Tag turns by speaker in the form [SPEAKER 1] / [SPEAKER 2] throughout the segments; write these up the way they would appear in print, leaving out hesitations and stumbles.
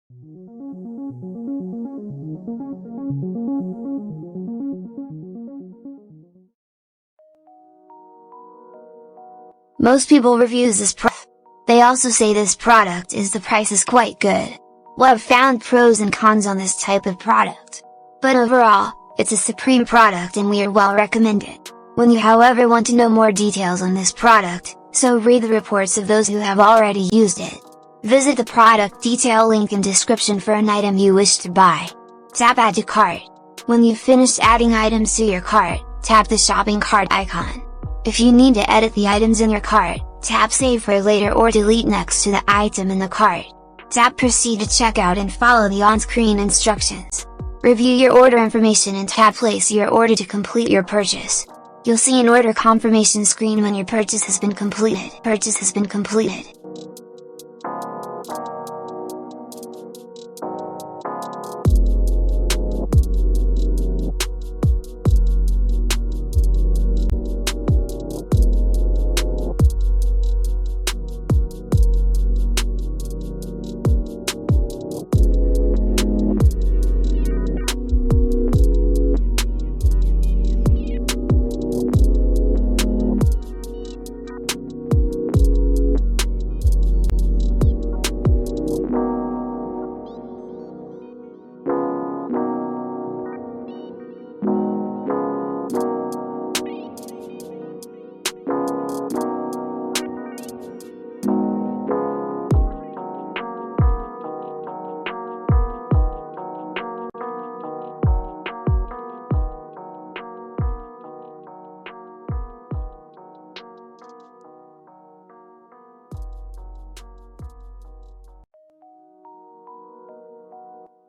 [SPEAKER 1] Most people reviews this product. They also say this product is the price is quite good. Well, I've found pros and cons on this type of product. But overall, it's a supreme product and we are well recommended. When you however want to know more details on this product, so read the reports of those who have already used it. Visit the product detail link in description for an item you wish to buy. Tap Add to Cart. When you've finished adding items to your cart, tap the shopping cart icon. If you need to edit the items in your cart, tap Save for later or delete next to the item in the cart. Tap Proceed to checkout and follow the on-screen instructions. Review your order information and tap Place your order to complete your purchase. You'll see an order confirmation screen when your purchase has been completed.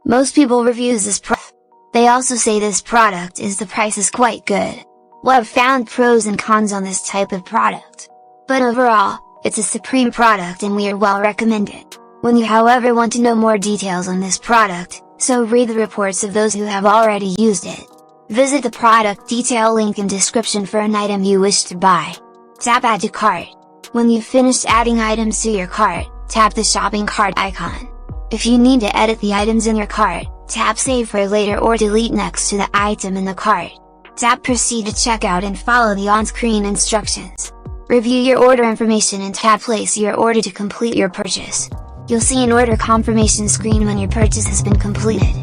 [SPEAKER 1] Most people reviews this product. They also say this product is the price is quite good. Well, I've found pros and cons on this type of product. But overall, it's a supreme product and we are well recommended. When you however want to know more details on this product, so read the reports of those who have already used it. Visit the product detail link in description for an item you wish to buy. Tap Add to Cart. When you've finished adding items to your cart, tap the shopping cart icon. If you need to edit the items in your cart, tap Save for later or delete next to the item in the cart. Tap Proceed to checkout and follow the on-screen instructions. Review your order information and tap Place your order to complete your purchase. You'll see an order confirmation screen when your purchase has been completed.